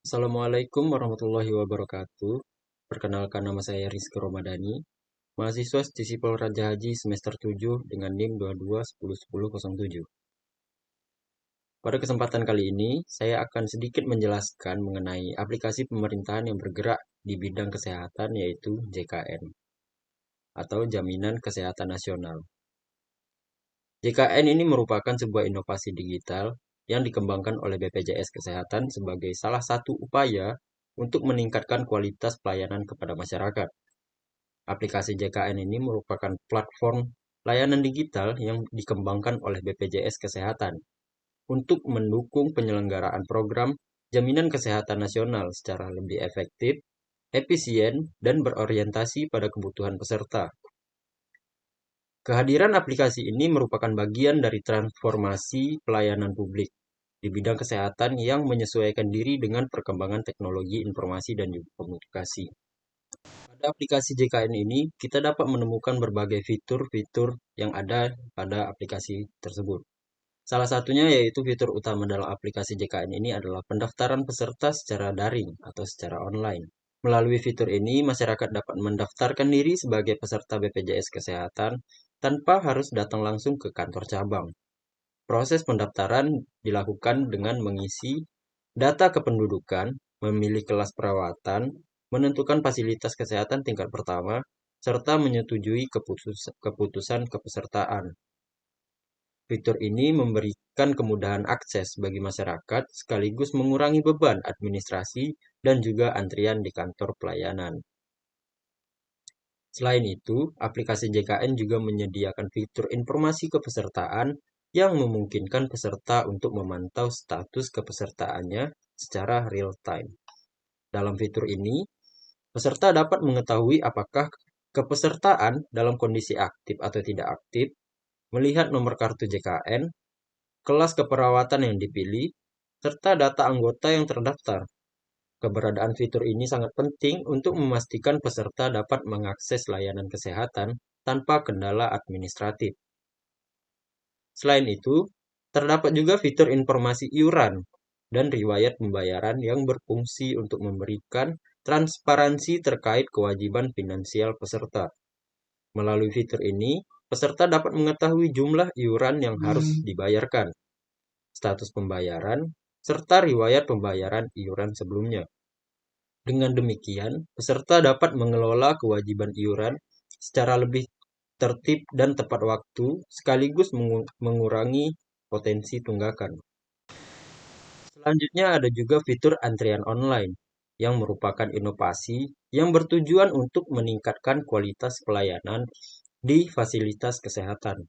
Assalamualaikum warahmatullahi wabarakatuh. Perkenalkan, nama saya Rizky Romadani, mahasiswa Stisipol Raja Haji semester 7 dengan NIM 22101007. Pada kesempatan kali ini, saya akan sedikit menjelaskan mengenai aplikasi pemerintahan yang bergerak di bidang kesehatan, yaitu JKN atau Jaminan Kesehatan Nasional. JKN ini merupakan sebuah inovasi digital yang dikembangkan oleh BPJS Kesehatan sebagai salah satu upaya untuk meningkatkan kualitas pelayanan kepada masyarakat. Aplikasi JKN ini merupakan platform layanan digital yang dikembangkan oleh BPJS Kesehatan untuk mendukung penyelenggaraan program jaminan kesehatan nasional secara lebih efektif, efisien, dan berorientasi pada kebutuhan peserta. Kehadiran aplikasi ini merupakan bagian dari transformasi pelayanan publik di bidang kesehatan yang menyesuaikan diri dengan perkembangan teknologi informasi dan juga komunikasi. Pada aplikasi JKN ini, kita dapat menemukan berbagai fitur-fitur yang ada pada aplikasi tersebut. Salah satunya yaitu fitur utama dalam aplikasi JKN ini adalah pendaftaran peserta secara daring atau secara online. Melalui fitur ini, masyarakat dapat mendaftarkan diri sebagai peserta BPJS Kesehatan tanpa harus datang langsung ke kantor cabang. Proses pendaftaran dilakukan dengan mengisi data kependudukan, memilih kelas perawatan, menentukan fasilitas kesehatan tingkat pertama, serta menyetujui keputusan kepesertaan. Fitur ini memberikan kemudahan akses bagi masyarakat sekaligus mengurangi beban administrasi dan juga antrian di kantor pelayanan. Selain itu, aplikasi JKN juga menyediakan fitur informasi kepesertaan yang memungkinkan peserta untuk memantau status kepesertaannya secara real time. Dalam fitur ini, peserta dapat mengetahui apakah kepesertaan dalam kondisi aktif atau tidak aktif, melihat nomor kartu JKN, kelas keperawatan yang dipilih, serta data anggota yang terdaftar. Keberadaan fitur ini sangat penting untuk memastikan peserta dapat mengakses layanan kesehatan tanpa kendala administratif. Selain itu, terdapat juga fitur informasi iuran dan riwayat pembayaran yang berfungsi untuk memberikan transparansi terkait kewajiban finansial peserta. Melalui fitur ini, peserta dapat mengetahui jumlah iuran yang harus dibayarkan, status pembayaran, serta riwayat pembayaran iuran sebelumnya. Dengan demikian, peserta dapat mengelola kewajiban iuran secara lebih tertib dan tepat waktu, sekaligus mengurangi potensi tunggakan. Selanjutnya ada juga fitur antrian online, yang merupakan inovasi yang bertujuan untuk meningkatkan kualitas pelayanan di fasilitas kesehatan.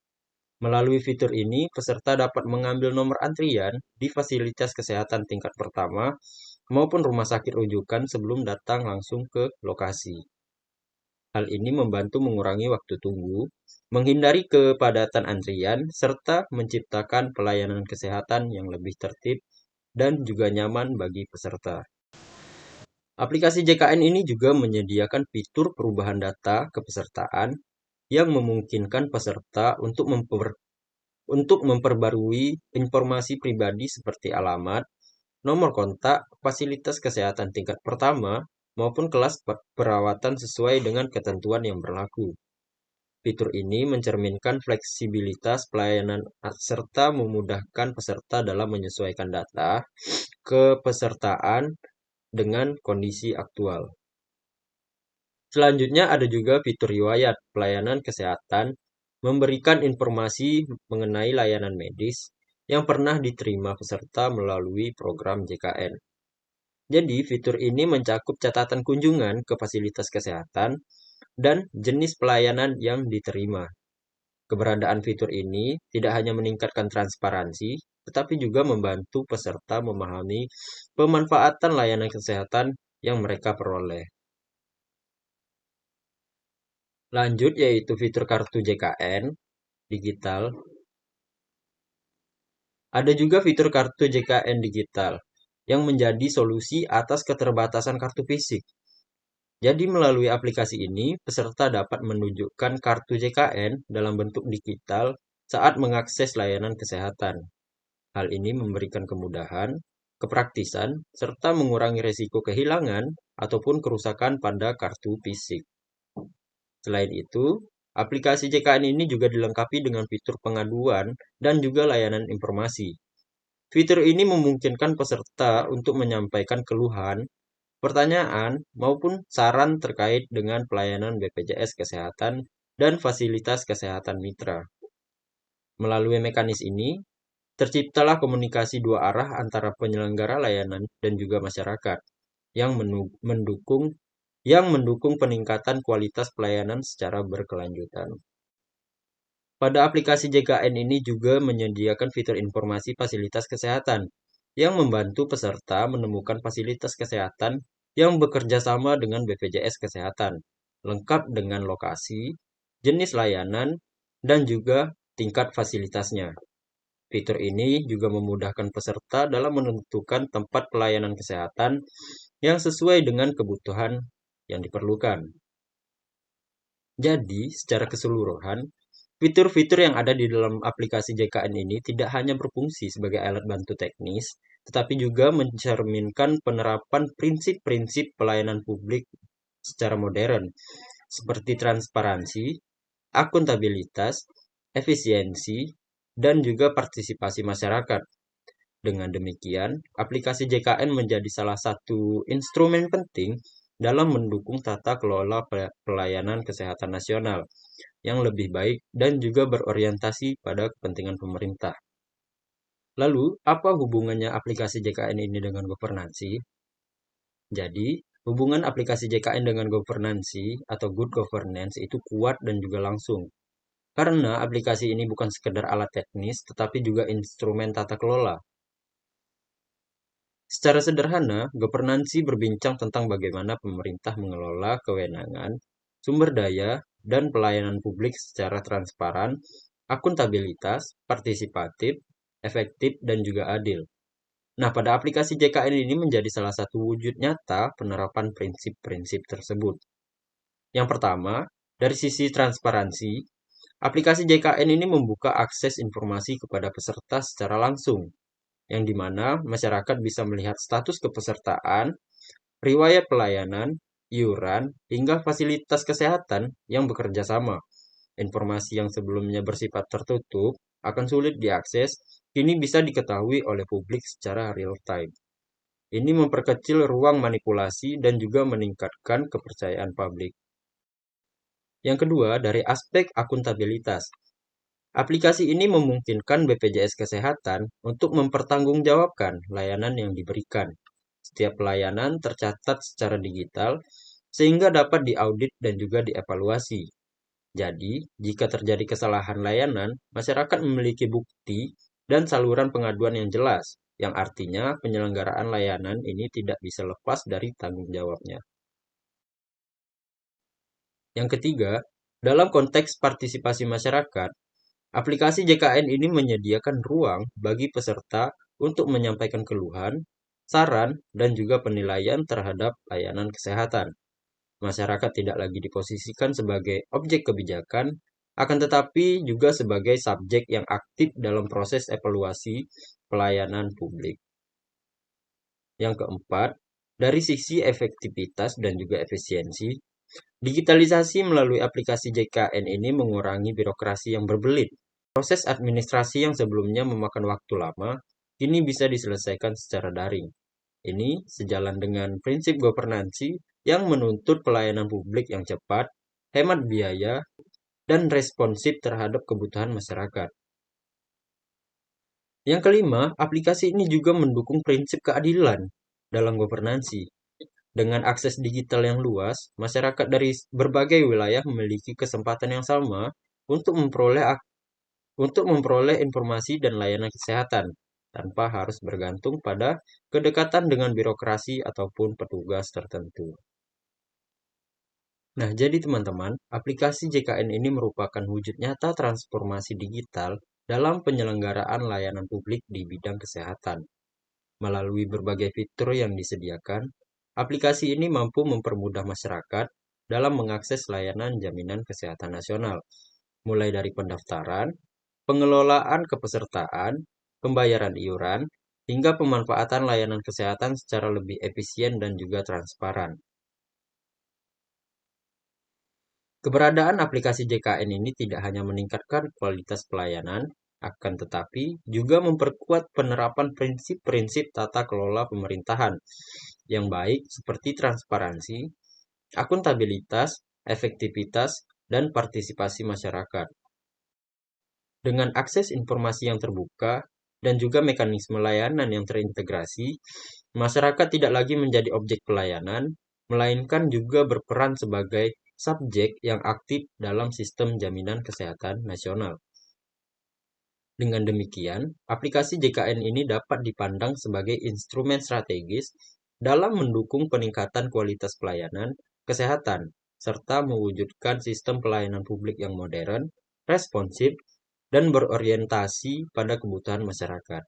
Melalui fitur ini, peserta dapat mengambil nomor antrian di fasilitas kesehatan tingkat pertama maupun rumah sakit rujukan sebelum datang langsung ke lokasi. Hal ini membantu mengurangi waktu tunggu, menghindari kepadatan antrian, serta menciptakan pelayanan kesehatan yang lebih tertib dan juga nyaman bagi peserta. Aplikasi JKN ini juga menyediakan fitur perubahan data kepesertaan yang memungkinkan peserta untuk memperbarui informasi pribadi seperti alamat, nomor kontak, fasilitas kesehatan tingkat pertama, maupun kelas perawatan sesuai dengan ketentuan yang berlaku. Fitur ini mencerminkan fleksibilitas pelayanan serta memudahkan peserta dalam menyesuaikan data kepesertaan dengan kondisi aktual. Selanjutnya ada juga fitur riwayat pelayanan kesehatan, memberikan informasi mengenai layanan medis yang pernah diterima peserta melalui program JKN. Jadi, fitur ini mencakup catatan kunjungan ke fasilitas kesehatan dan jenis pelayanan yang diterima. Keberadaan fitur ini tidak hanya meningkatkan transparansi, tetapi juga membantu peserta memahami pemanfaatan layanan kesehatan yang mereka peroleh. Lanjut yaitu fitur kartu JKN digital. Ada juga fitur kartu JKN digital yang menjadi solusi atas keterbatasan kartu fisik. Jadi melalui aplikasi ini, peserta dapat menunjukkan kartu JKN dalam bentuk digital saat mengakses layanan kesehatan. Hal ini memberikan kemudahan kepraktisan, serta mengurangi risiko kehilangan ataupun kerusakan pada kartu fisik. Selain itu, aplikasi JKN ini juga dilengkapi dengan fitur pengaduan dan juga layanan informasi. Fitur ini memungkinkan peserta untuk menyampaikan keluhan, pertanyaan, maupun saran terkait dengan pelayanan BPJS Kesehatan dan fasilitas kesehatan mitra. Melalui mekanis ini, terciptalah komunikasi dua arah antara penyelenggara layanan dan juga masyarakat yang mendukung peningkatan kualitas pelayanan secara berkelanjutan. Pada aplikasi JKN ini juga menyediakan fitur informasi fasilitas kesehatan yang membantu peserta menemukan fasilitas kesehatan yang bekerja sama dengan BPJS Kesehatan, lengkap dengan lokasi, jenis layanan, dan juga tingkat fasilitasnya. Fitur ini juga memudahkan peserta dalam menentukan tempat pelayanan kesehatan yang sesuai dengan kebutuhan yang diperlukan. Jadi, secara keseluruhan, fitur-fitur yang ada di dalam aplikasi JKN ini tidak hanya berfungsi sebagai alat bantu teknis, tetapi juga mencerminkan penerapan prinsip-prinsip pelayanan publik secara modern, seperti transparansi, akuntabilitas, efisiensi, dan juga partisipasi masyarakat. Dengan demikian, aplikasi JKN menjadi salah satu instrumen penting dalam mendukung tata kelola pelayanan kesehatan nasional yang lebih baik dan juga berorientasi pada kepentingan pemerintah. Lalu, apa hubungannya aplikasi JKN ini dengan governansi? Jadi, hubungan aplikasi JKN dengan governansi atau good governance itu kuat dan juga langsung. Karena aplikasi ini bukan sekedar alat teknis, tetapi juga instrumen tata kelola. Secara sederhana, governansi berbincang tentang bagaimana pemerintah mengelola kewenangan, sumber daya, dan pelayanan publik secara transparan, akuntabilitas, partisipatif, efektif, dan juga adil. Nah, pada aplikasi JKN ini menjadi salah satu wujud nyata penerapan prinsip-prinsip tersebut. Yang pertama, dari sisi transparansi, aplikasi JKN ini membuka akses informasi kepada peserta secara langsung, yang dimana masyarakat bisa melihat status kepesertaan, riwayat pelayanan, iuran, hingga fasilitas kesehatan yang bekerja sama. Informasi yang sebelumnya bersifat tertutup akan sulit diakses, kini bisa diketahui oleh publik secara real time. Ini memperkecil ruang manipulasi dan juga meningkatkan kepercayaan publik. Yang kedua, dari aspek akuntabilitas. Aplikasi ini memungkinkan BPJS Kesehatan untuk mempertanggungjawabkan layanan yang diberikan. Setiap pelayanan tercatat secara digital sehingga dapat diaudit dan juga dievaluasi. Jadi, jika terjadi kesalahan layanan, masyarakat memiliki bukti dan saluran pengaduan yang jelas, yang artinya penyelenggaraan layanan ini tidak bisa lepas dari tanggung jawabnya. Yang ketiga, dalam konteks partisipasi masyarakat, aplikasi JKN ini menyediakan ruang bagi peserta untuk menyampaikan keluhan, saran, dan juga penilaian terhadap layanan kesehatan. Masyarakat tidak lagi diposisikan sebagai objek kebijakan, akan tetapi juga sebagai subjek yang aktif dalam proses evaluasi pelayanan publik. Yang keempat, dari sisi efektivitas dan juga efisiensi, digitalisasi melalui aplikasi JKN ini mengurangi birokrasi yang berbelit. Proses administrasi yang sebelumnya memakan waktu lama, kini bisa diselesaikan secara daring. Ini sejalan dengan prinsip governansi yang menuntut pelayanan publik yang cepat, hemat biaya, dan responsif terhadap kebutuhan masyarakat. Yang kelima, aplikasi ini juga mendukung prinsip keadilan dalam governansi. Dengan akses digital yang luas, masyarakat dari berbagai wilayah memiliki kesempatan yang sama untuk memperoleh informasi dan layanan kesehatan tanpa harus bergantung pada kedekatan dengan birokrasi ataupun petugas tertentu. Nah, jadi teman-teman, aplikasi JKN ini merupakan wujud nyata transformasi digital dalam penyelenggaraan layanan publik di bidang kesehatan. Melalui berbagai fitur yang disediakan, aplikasi ini mampu mempermudah masyarakat dalam mengakses layanan jaminan kesehatan nasional, mulai dari pendaftaran, pengelolaan kepesertaan, pembayaran iuran, hingga pemanfaatan layanan kesehatan secara lebih efisien dan juga transparan. Keberadaan aplikasi JKN ini tidak hanya meningkatkan kualitas pelayanan, akan tetapi juga memperkuat penerapan prinsip-prinsip tata kelola pemerintahan yang baik seperti transparansi, akuntabilitas, efektivitas, dan partisipasi masyarakat. Dengan akses informasi yang terbuka dan juga mekanisme layanan yang terintegrasi, masyarakat tidak lagi menjadi objek pelayanan, melainkan juga berperan sebagai subjek yang aktif dalam sistem jaminan kesehatan nasional. Dengan demikian, aplikasi JKN ini dapat dipandang sebagai instrumen strategis dalam mendukung peningkatan kualitas pelayanan kesehatan, serta mewujudkan sistem pelayanan publik yang modern, responsif, dan berorientasi pada kebutuhan masyarakat.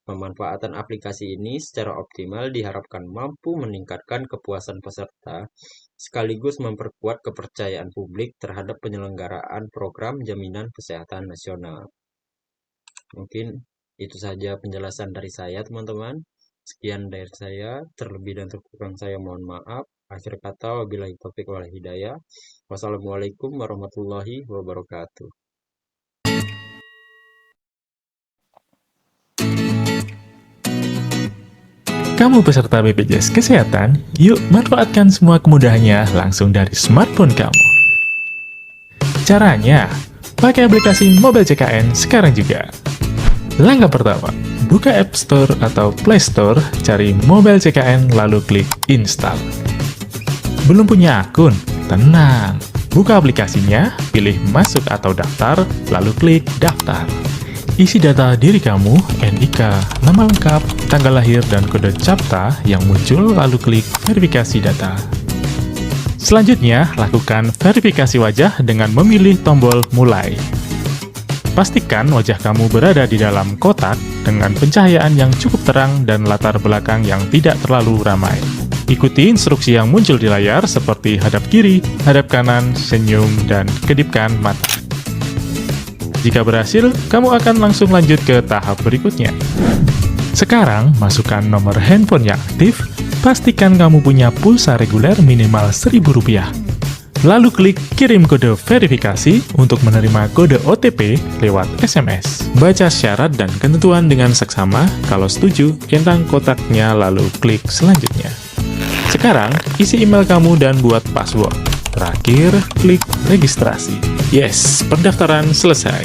Pemanfaatan aplikasi ini secara optimal diharapkan mampu meningkatkan kepuasan peserta, sekaligus memperkuat kepercayaan publik terhadap penyelenggaraan program jaminan kesehatan nasional. Mungkin itu saja penjelasan dari saya, teman-teman. Sekian dari saya, terlebih dan terkurang saya mohon maaf. Akhir kata, wabillahi taufiq wal hidayah. Wassalamualaikum warahmatullahi wabarakatuh. Kamu peserta BPJS Kesehatan, yuk manfaatkan semua kemudahannya langsung dari smartphone kamu. Caranya, pakai aplikasi Mobile JKN sekarang juga. Langkah pertama, buka App Store atau Play Store, cari Mobile JKN lalu klik Install. Belum punya akun? Tenang, buka aplikasinya, pilih Masuk atau Daftar, lalu klik Daftar. Isi data diri kamu, NIK, nama lengkap, tanggal lahir, dan kode CAPTA yang muncul, lalu klik verifikasi data. Selanjutnya, lakukan verifikasi wajah dengan memilih tombol mulai. Pastikan wajah kamu berada di dalam kotak dengan pencahayaan yang cukup terang dan latar belakang yang tidak terlalu ramai. Ikuti instruksi yang muncul di layar seperti hadap kiri, hadap kanan, senyum, dan kedipkan mata. Jika berhasil, kamu akan langsung lanjut ke tahap berikutnya. Sekarang, masukkan nomor handphone yang aktif, pastikan kamu punya pulsa reguler minimal Rp1.000. Lalu klik kirim kode verifikasi untuk menerima kode OTP lewat SMS. Baca syarat dan ketentuan dengan seksama, kalau setuju, centang kotaknya lalu klik selanjutnya. Sekarang, isi email kamu dan buat password. Terakhir, klik registrasi. Yes, pendaftaran selesai.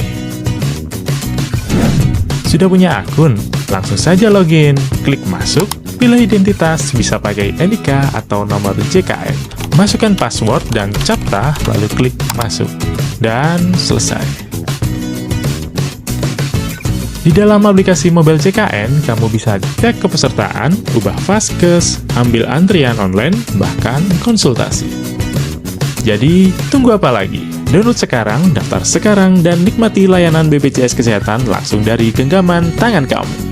Sudah punya akun? Langsung saja login. Klik masuk, pilih identitas, bisa pakai NIK atau nomor JKN. Masukkan password dan CAPTA, lalu klik masuk. Dan selesai. Di dalam aplikasi Mobile JKN, kamu bisa cek kepesertaan, ubah vaskes, ambil antrian online, bahkan konsultasi. Jadi, tunggu apa lagi? Download sekarang, daftar sekarang, dan nikmati layanan BPJS Kesehatan langsung dari genggaman tangan kamu.